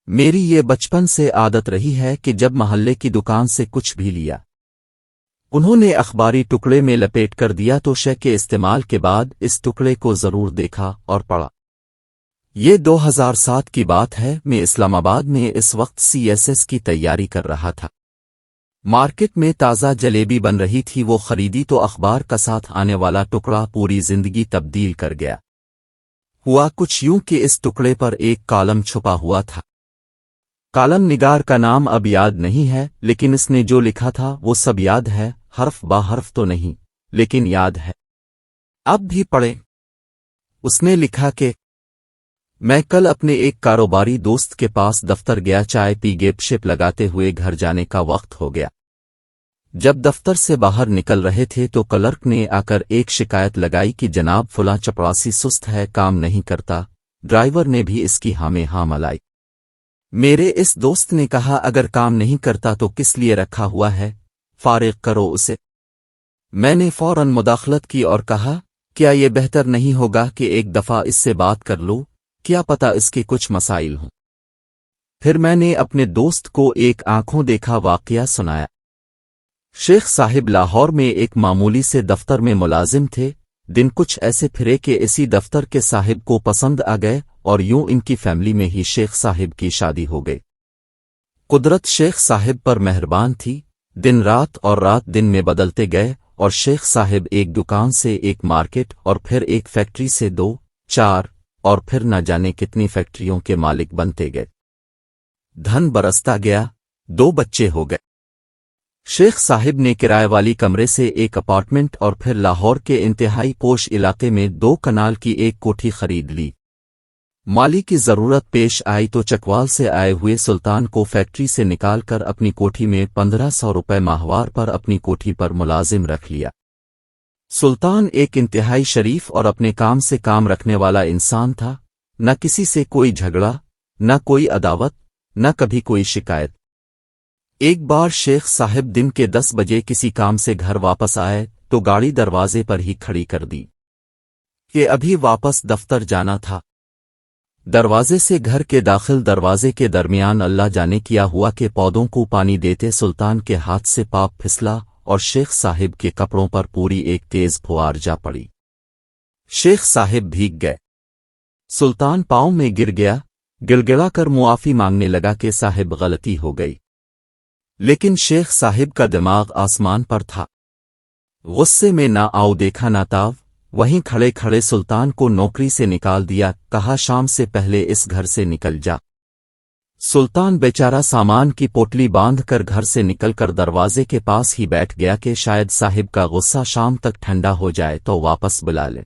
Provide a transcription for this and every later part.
میری یہ بچپن سے عادت رہی ہے کہ جب محلے کی دکان سے کچھ بھی لیا انہوں نے اخباری ٹکڑے میں لپیٹ کر دیا تو شے کے استعمال کے بعد اس ٹکڑے کو ضرور دیکھا اور پڑھا۔ یہ 2007 کی بات ہے، میں اسلام آباد میں اس وقت CSS کی تیاری کر رہا تھا۔ مارکیٹ میں تازہ جلیبی بن رہی تھی، وہ خریدی تو اخبار کا ساتھ آنے والا ٹکڑا پوری زندگی تبدیل کر گیا۔ ہوا کچھ یوں کہ اس ٹکڑے پر ایک کالم چھپا ہوا تھا۔ کالم نگار کا نام اب یاد نہیں ہے، لیکن اس نے جو لکھا تھا وہ سب یاد ہے، حرف با حرف تو نہیں لیکن یاد ہے، اب بھی پڑھیں۔ اس نے لکھا کہ میں کل اپنے ایک کاروباری دوست کے پاس دفتر گیا، چائے پی گپ شپ لگاتے ہوئے گھر جانے کا وقت ہو گیا۔ جب دفتر سے باہر نکل رہے تھے تو کلرک نے آ کر ایک شکایت لگائی کہ جناب فلاں چپڑاسی سست ہے، کام نہیں کرتا۔ ڈرائیور نے بھی اس کی ہاں میں ہاں ملائی۔ میرے اس دوست نے کہا اگر کام نہیں کرتا تو کس لیے رکھا ہوا ہے، فارغ کرو اسے۔ میں نے فوراً مداخلت کی اور کہا کیا یہ بہتر نہیں ہوگا کہ ایک دفعہ اس سے بات کر لو، کیا پتہ اس کے کچھ مسائل ہوں۔ پھر میں نے اپنے دوست کو ایک آنکھوں دیکھا واقعہ سنایا۔ شیخ صاحب لاہور میں ایک معمولی سے دفتر میں ملازم تھے۔ دن کچھ ایسے پھرے کہ اسی دفتر کے صاحب کو پسند آ گئے اور یوں ان کی فیملی میں ہی شیخ صاحب کی شادی ہو گئی۔ قدرت شیخ صاحب پر مہربان تھی، دن رات اور رات دن میں بدلتے گئے اور شیخ صاحب ایک دکان سے ایک مارکیٹ اور پھر ایک فیکٹری سے 2، 4 اور پھر نہ جانے کتنی فیکٹریوں کے مالک بنتے گئے۔ دھن برستا گیا، 2 بچے ہو گئے۔ شیخ صاحب نے کرائے والی کمرے سے ایک اپارٹمنٹ اور پھر لاہور کے انتہائی پوش علاقے میں 2 کنال کی ایک کوٹھی خرید لی۔ مالی کی ضرورت پیش آئی تو چکوال سے آئے ہوئے سلطان کو فیکٹری سے نکال کر اپنی کوٹھی میں 1500 روپے ماہوار پر اپنی کوٹھی پر ملازم رکھ لیا۔ سلطان ایک انتہائی شریف اور اپنے کام سے کام رکھنے والا انسان تھا، نہ کسی سے کوئی جھگڑا، نہ کوئی عداوت، نہ کبھی کوئی شکایت۔ ایک بار شیخ صاحب دن کے 10 بجے کسی کام سے گھر واپس آئے تو گاڑی دروازے پر ہی کھڑی کر دی کہ ابھی واپس دفتر جانا تھا۔ دروازے سے گھر کے داخل دروازے کے درمیان اللہ جانے کیا ہوا کہ پودوں کو پانی دیتے سلطان کے ہاتھ سے پاپ پھسلا اور شیخ صاحب کے کپڑوں پر پوری ایک تیز پھوار جا پڑی۔ شیخ صاحب بھیگ گئے۔ سلطان پاؤں میں گر گیا، گڑگڑا کر معافی مانگنے لگا کہ صاحب غلطی ہو گئی، لیکن شیخ صاحب کا دماغ آسمان پر تھا۔ غصے میں نہ آؤ دیکھا نہ تاو، وہیں کھڑے کھڑے سلطان کو نوکری سے نکال دیا، کہا شام سے پہلے اس گھر سے نکل جا۔ سلطان بیچارہ سامان کی پوٹلی باندھ کر گھر سے نکل کر دروازے کے پاس ہی بیٹھ گیا کہ شاید صاحب کا غصہ شام تک ٹھنڈا ہو جائے تو واپس بلا لے۔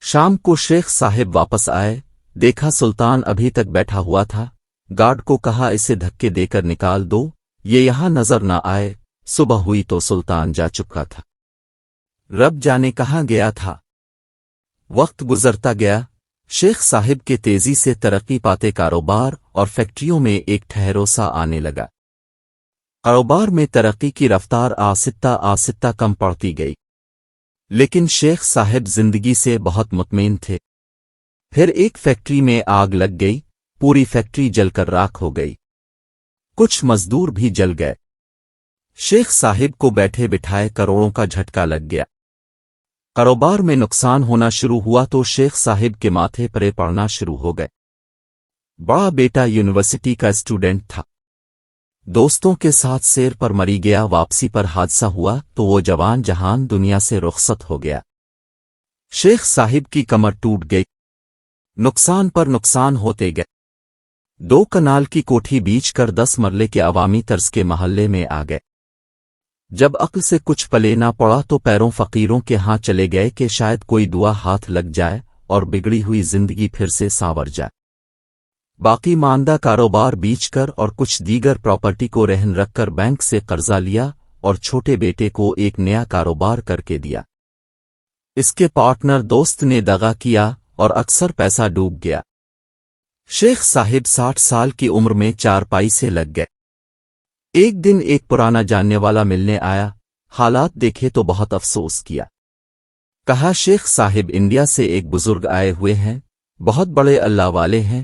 شام کو شیخ صاحب واپس آئے، دیکھا سلطان ابھی تک بیٹھا ہوا تھا۔ گارڈ کو کہا اسے دھکے دے کر نکال دو، یہ یہاں نظر نہ آئے۔ صبح ہوئی تو سلطان جا چکا تھا، رب جانے کہاں گیا تھا۔ وقت گزرتا گیا، شیخ صاحب کے تیزی سے ترقی پاتے کاروبار اور فیکٹریوں میں ایک ٹھہرو سا آنے لگا۔ کاروبار میں ترقی کی رفتار آہستہ آہستہ کم پڑتی گئی، لیکن شیخ صاحب زندگی سے بہت مطمئن تھے۔ پھر ایک فیکٹری میں آگ لگ گئی، پوری فیکٹری جل کر راکھ ہو گئی، کچھ مزدور بھی جل گئے۔ شیخ صاحب کو بیٹھے بٹھائے کروڑوں کا جھٹکا لگ گیا۔ کاروبار میں نقصان ہونا شروع ہوا تو شیخ صاحب کے ماتھے پرے پڑنا شروع ہو گئے۔ بڑا بیٹا یونیورسٹی کا اسٹوڈنٹ تھا، دوستوں کے ساتھ سیر پر مری گیا، واپسی پر حادثہ ہوا تو وہ جوان جہان دنیا سے رخصت ہو گیا۔ شیخ صاحب کی کمر ٹوٹ گئی، نقصان پر نقصان ہوتے گئے۔ 2 کنال کی کوٹھی بیچ کر 10 مرلے کے عوامی طرز کے محلے میں آ گئے۔ جب عقل سے کچھ پلے نہ پڑا تو پیروں فقیروں کے ہاں چلے گئے کہ شاید کوئی دعا ہاتھ لگ جائے اور بگڑی ہوئی زندگی پھر سے سانور جائے۔ باقی ماندہ کاروبار بیچ کر اور کچھ دیگر پراپرٹی کو رہن رکھ کر بینک سے قرضہ لیا اور چھوٹے بیٹے کو ایک نیا کاروبار کر کے دیا۔ اس کے پارٹنر دوست نے دغا کیا اور اکثر پیسہ ڈوب گیا۔ شیخ صاحب 60 سال کی عمر میں چارپائی سے لگ گئے۔ ایک دن ایک پرانا جاننے والا ملنے آیا، حالات دیکھے تو بہت افسوس کیا۔ کہا شیخ صاحب انڈیا سے ایک بزرگ آئے ہوئے ہیں، بہت بڑے اللہ والے ہیں،